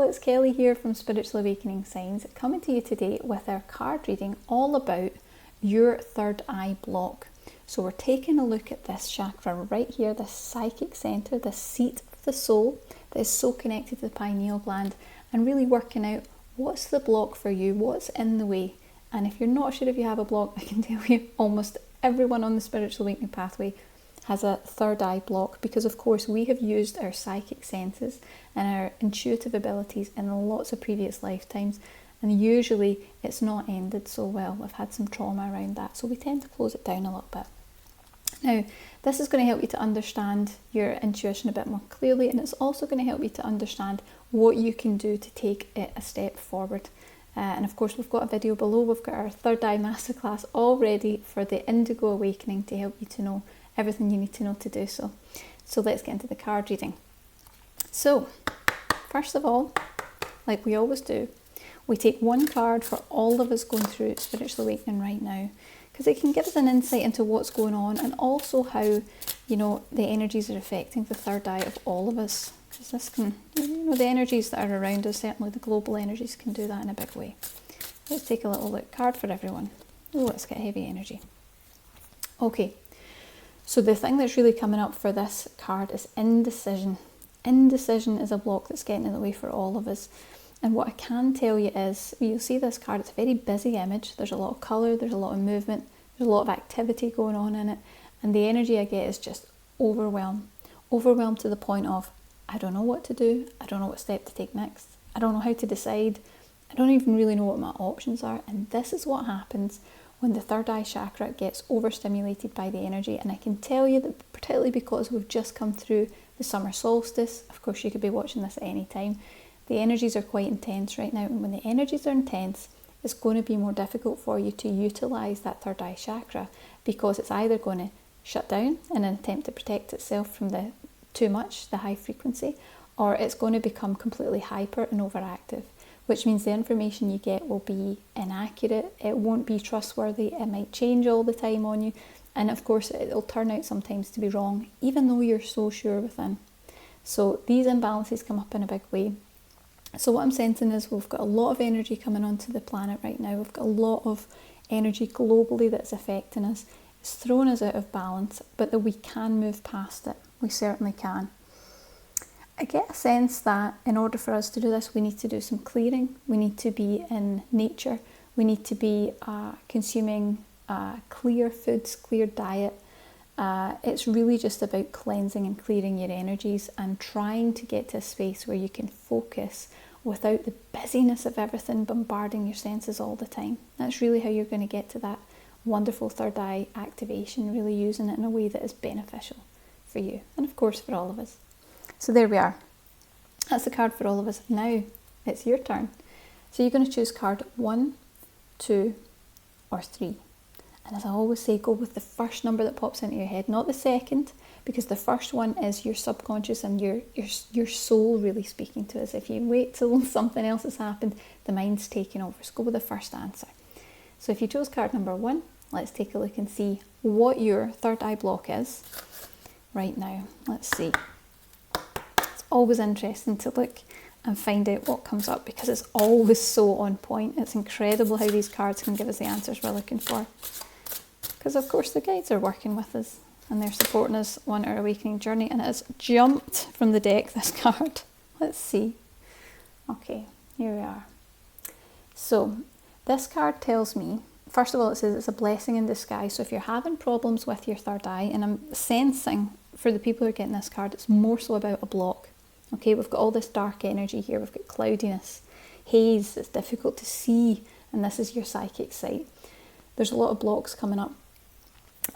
it's Kelly here from Spiritual Awakening Signs, coming to you today with our card reading all about your third eye block. So we're taking a look at this chakra right here, this psychic centre, this seat of the soul that is so connected to the pineal gland, and really working out what's the block for you, what's in the way. And if you're not sure if you have a block, I can tell you almost everyone on the Spiritual Awakening pathway has a third eye block, because of course we have used our psychic senses and our intuitive abilities in lots of previous lifetimes, and usually it's not ended so well. We've had some trauma around that, so we tend to close it down a little bit. Now, this is going to help you to understand your intuition a bit more clearly, and it's also going to help you to understand what you can do to take it a step forward. And of course, we've got a video below. We've got our third eye masterclass all ready for the Indigo Awakening to help you to know everything you need to know to do so. So let's get into the card reading. So, first of all, like we always do, we take one card for all of us going through Spiritual Awakening right now, because it can give us an insight into what's going on, and also how, you know, the energies are affecting the third eye of all of us. Because this can, you know, the energies that are around us, certainly the global energies, can do that in a big way. Let's take a little look. Card for everyone. Oh, let's get heavy energy. Okay. So the thing that's really coming up for this card is indecision. Indecision is a block that's getting in the way for all of us. And what I can tell you is, you'll see this card, it's a very busy image. There's a lot of colour, there's a lot of movement, there's a lot of activity going on in it. And the energy I get is just overwhelmed. Overwhelmed to the point of, I don't know what to do. I don't know what step to take next. I don't know how to decide. I don't even really know what my options are. And this is what happens when the third eye chakra gets overstimulated by the energy. And I can tell you that, particularly because we've just come through the summer solstice, of course you could be watching this at any time, the energies are quite intense right now. And when the energies are intense, it's going to be more difficult for you to utilise that third eye chakra, because it's either going to shut down in an attempt to protect itself from the too much, the high frequency, or it's going to become completely hyper and overactive, which means the information you get will be inaccurate, it won't be trustworthy, it might change all the time on you, and of course it'll turn out sometimes to be wrong, even though you're so sure within. So these imbalances come up in a big way. So what I'm sensing is we've got a lot of energy coming onto the planet right now. We've got a lot of energy globally that's affecting us. It's thrown us out of balance, but that we can move past it. We certainly can. I get a sense that in order for us to do this, we need to do some clearing. We need to be in nature. We need to be consuming clear foods, clear diet. It's really just about cleansing and clearing your energies and trying to get to a space where you can focus without the busyness of everything bombarding your senses all the time. That's really how you're going to get to that wonderful third eye activation, really using it in a way that is beneficial for you and of course for all of us. So there we are. That's the card for all of us. Now it's your turn. So you're going to choose card 1, 2 or 3. And as I always say, go with the first number that pops into your head, not the second, because the first one is your subconscious and your soul really speaking to us. If you wait till something else has happened, the mind's taking over. So go with the first answer. So if you chose card number 1, let's take a look and see what your third eye block is right now. Let's see. It's always interesting to look and find out what comes up, because it's always so on point. It's incredible how these cards can give us the answers we're looking for. Because of course the guides are working with us and they're supporting us on our awakening journey, and it has jumped from the deck, this card. Let's see. Okay, here we are. So this card tells me, first of all, it says it's a blessing in disguise. So if you're having problems with your third eye, and I'm sensing for the people who are getting this card, it's more so about a block. Okay, we've got all this dark energy here, we've got cloudiness, haze, it's difficult to see, and this is your psychic sight. There's a lot of blocks coming up.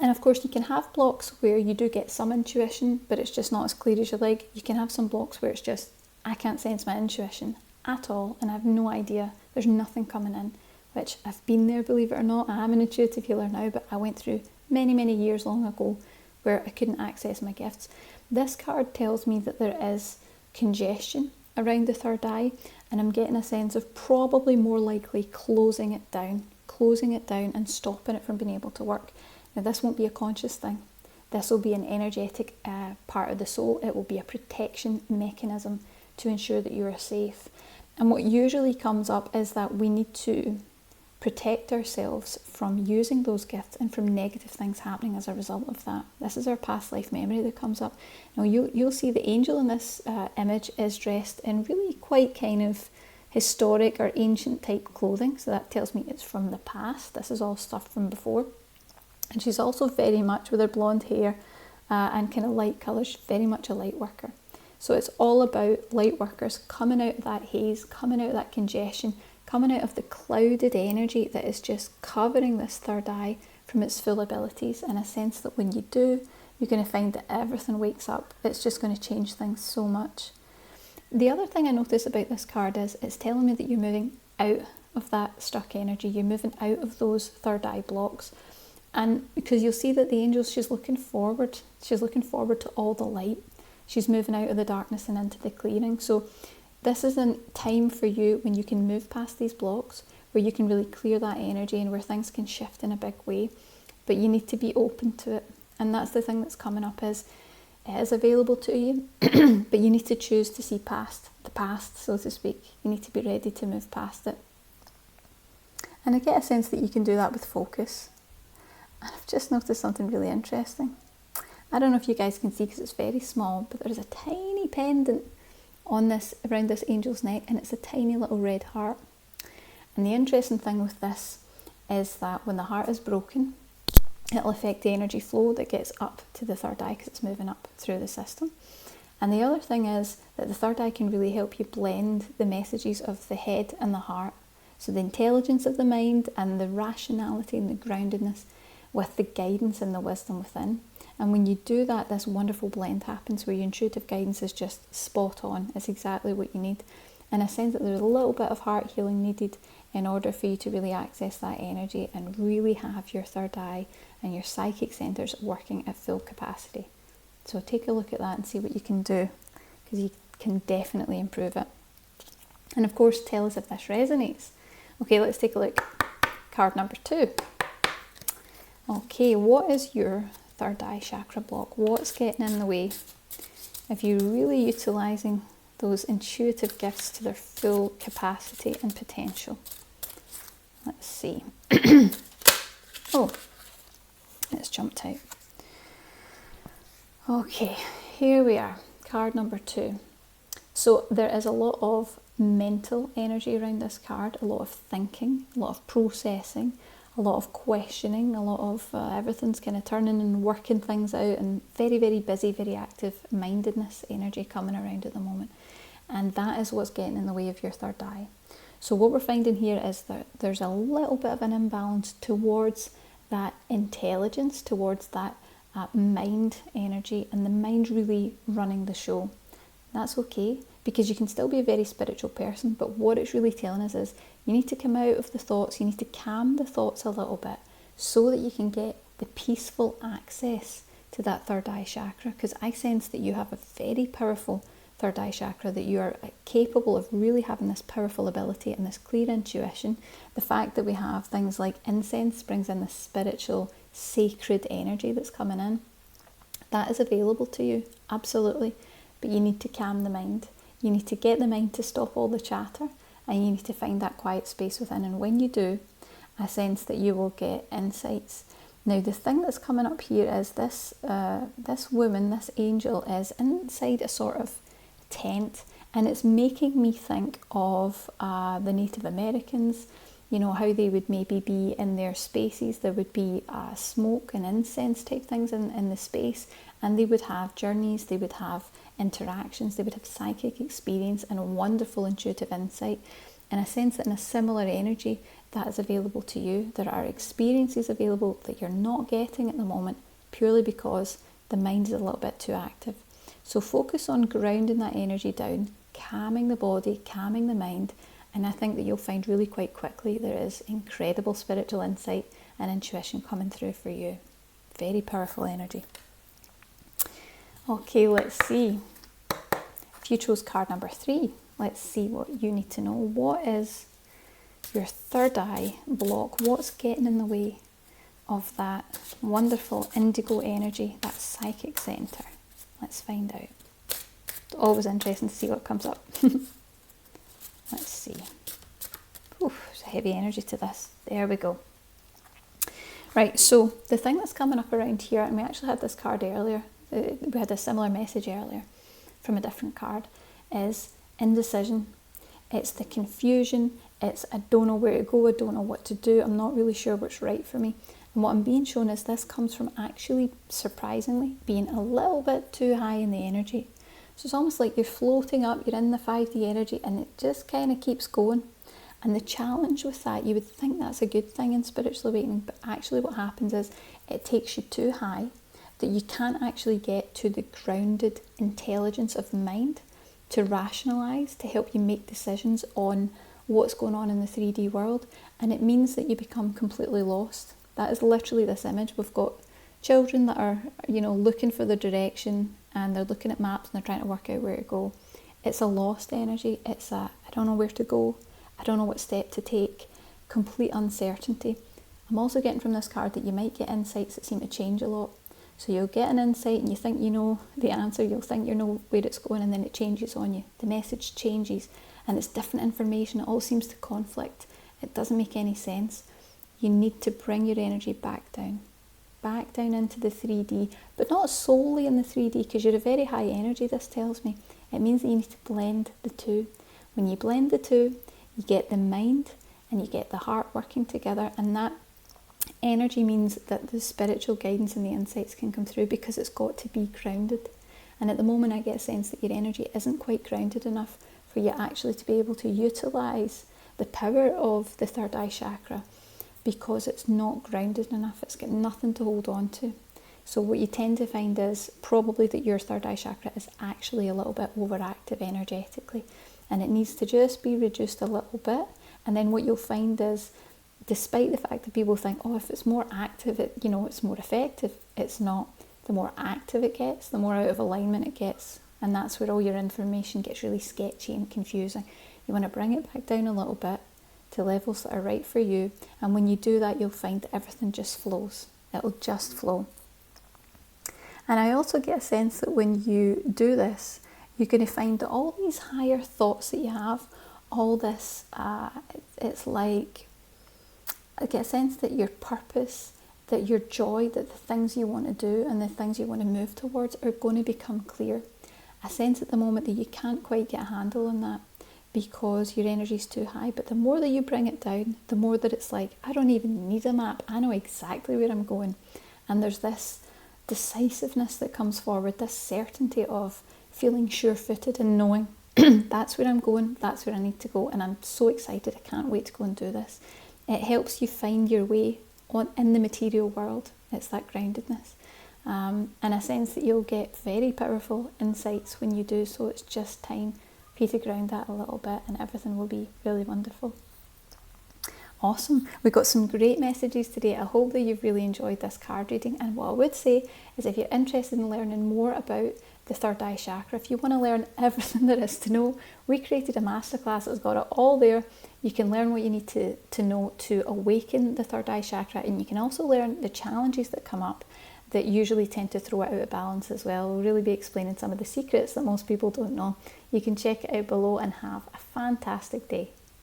And of course you can have blocks where you do get some intuition, but it's just not as clear as you like. You can have some blocks where it's just, I can't sense my intuition at all, and I have no idea, there's nothing coming in, which I've been there, believe it or not. I am an intuitive healer now, but I went through many years long ago where I couldn't access my gifts. This card tells me that there is congestion around the third eye, and I'm getting a sense of probably more likely closing it down and stopping it from being able to work. Now this won't be a conscious thing. This will be an energetic part of the soul. It will be a protection mechanism to ensure that you are safe. And what usually comes up is that we need to protect ourselves from using those gifts and from negative things happening as a result of that. This is our past life memory that comes up. Now you'll see the angel in this image is dressed in really quite kind of historic or ancient type clothing, so that tells me it's from the past. This is all stuff from before. And she's also very much, with her blonde hair and kind of light colours, very much a light worker. So it's all about light workers coming out of that haze, coming out of that congestion, coming out of the clouded energy that is just covering this third eye from its full abilities, in a sense that when you do, you're going to find that everything wakes up. It's just going to change things so much. The other thing I notice about this card is it's telling me that you're moving out of that stuck energy. You're moving out of those third eye blocks. And because you'll see that the angel, she's looking forward. She's looking forward to all the light. She's moving out of the darkness and into the clearing. So this is a time for you when you can move past these blocks, where you can really clear that energy and where things can shift in a big way. But you need to be open to it. And that's the thing that's coming up, is it is available to you, but you need to choose to see past the past, so to speak. You need to be ready to move past it. And I get a sense that you can do that with focus. And I've just noticed something really interesting. I don't know if you guys can see because it's very small, but there's a tiny pendant on this, around this angel's neck, and it's a tiny little red heart. And the interesting thing with this is that when the heart is broken, it'll affect the energy flow that gets up to the third eye because it's moving up through the system. And the other thing is that the third eye can really help you blend the messages of the head and the heart. So the intelligence of the mind and the rationality and the groundedness with the guidance and the wisdom within. And when you do that, this wonderful blend happens where your intuitive guidance is just spot on. It's exactly what you need. And I sense that there's a little bit of heart healing needed in order for you to really access that energy and really have your third eye and your psychic centres working at full capacity. So take a look at that and see what you can do, because you can definitely improve it. And of course, tell us if this resonates. Okay, let's take a look. Card number 2. Okay, what is your third eye chakra block? What's getting in the way of you really utilising those intuitive gifts to their full capacity and potential? Let's see. Oh, it's jumped out. Okay, here we are. Card number 2. So there is a lot of mental energy around this card, a lot of thinking, a lot of processing, a lot of questioning, a lot of everything's kind of turning and working things out, and very, very busy, very active mindedness energy coming around at the moment. And that is what's getting in the way of your third eye. So what we're finding here is that there's a little bit of an imbalance towards that intelligence, towards that mind energy, and the mind really running the show. That's okay, because you can still be a very spiritual person, but what it's really telling us is you need to come out of the thoughts, you need to calm the thoughts a little bit so that you can get the peaceful access to that third eye chakra, because I sense that you have a very powerful third eye chakra, that you are capable of really having this powerful ability and this clear intuition. The fact that we have things like incense brings in the spiritual, sacred energy that's coming in. That is available to you, absolutely. But you need to calm the mind. You need to get the mind to stop all the chatter, and you need to find that quiet space within. And when you do, I sense that you will get insights. Now, the thing that's coming up here is this woman, this angel, is inside a sort of tent, and it's making me think of the Native Americans, you know, how they would maybe be in their spaces. There would be smoke and incense type things in the space, and they would have journeys, they would have interactions, they would have psychic experience and a wonderful intuitive insight. And I sense that in a similar energy that is available to you. There are experiences available that you're not getting at the moment purely because the mind is a little bit too active. So focus on grounding that energy down, calming the body, calming the mind, and I think that you'll find really quite quickly there is incredible spiritual insight and intuition coming through for you. Very powerful energy. Okay, let's see. If you chose card number 3, let's see what you need to know. What is your third eye block? What's getting in the way of that wonderful indigo energy, that psychic centre? Let's find out. It's always interesting to see what comes up. Let's of heavy energy to this. There we go. Right, so the thing that's coming up around here, and we actually had this card earlier, we had a similar message earlier from a different card, is indecision. It's the confusion, it's I don't know where to go, I don't know what to do, I'm not really sure what's right for me. And what I'm being shown is this comes from actually, surprisingly, being a little bit too high in the energy. So it's almost like you're floating up, you're in the 5D energy, and it just kind of keeps going. And the challenge with that, you would think that's a good thing in spiritual awakening, but actually what happens is it takes you too high, that you can't actually get to the grounded intelligence of the mind to rationalise, to help you make decisions on what's going on in the 3D world. And it means that you become completely lost. That is literally this image. We've got children that are, looking for the direction, and they're looking at maps and they're trying to work out where to go. It's a lost energy. It's a, I don't know where to go. I don't know what step to take. Complete uncertainty. I'm also getting from this card that you might get insights that seem to change a lot. So you'll get an insight and you think you know the answer, you'll think you know where it's going, and then it changes on you. The message changes and it's different information. It all seems to conflict. It doesn't make any sense. You need to bring your energy back down into the 3D, but not solely in the 3D, because you're a very high energy, this tells me. It means that you need to blend the two. When you blend the two, you get the mind and you get the heart working together, and that energy means that the spiritual guidance and the insights can come through, because it's got to be grounded. And at the moment I get a sense that your energy isn't quite grounded enough for you actually to be able to utilise the power of the third eye chakra, because it's not grounded enough. It's got nothing to hold on to. So what you tend to find is probably that your third eye chakra is actually a little bit overactive energetically, and it needs to just be reduced a little bit. And then what you'll find is, despite the fact that people think, oh, if it's more active, it's more effective, it's not. The more active it gets, the more out of alignment it gets. And that's where all your information gets really sketchy and confusing. You want to bring it back down a little bit to levels that are right for you. And when you do that, you'll find that everything just flows. It'll just flow. And I also get a sense that when you do this, you're going to find that all these higher thoughts that you have, all this, it's like, I get a sense that your purpose, that your joy, that the things you want to do and the things you want to move towards are going to become clear. I sense at the moment that you can't quite get a handle on that because your energy is too high. But the more that you bring it down, the more that it's like, I don't even need a map. I know exactly where I'm going. And there's this decisiveness that comes forward, this certainty of feeling sure-footed and knowing that's where I'm going, that's where I need to go. And I'm so excited. I can't wait to go and do this. It helps you find your way in the material world. It's that groundedness. And I sense that you'll get very powerful insights when you do so. It's just time for you to ground that a little bit and everything will be really wonderful. Awesome. We got some great messages today. I hope that you've really enjoyed this card reading. And what I would say is, if you're interested in learning more about the third eye chakra, if you want to learn everything there is to know, we created a masterclass that's got it all there. You can learn what you need to know to awaken the third eye chakra, and you can also learn the challenges that come up that usually tend to throw it out of balance as well. We'll really be explaining some of the secrets that most people don't know. You can check it out below and have a fantastic day.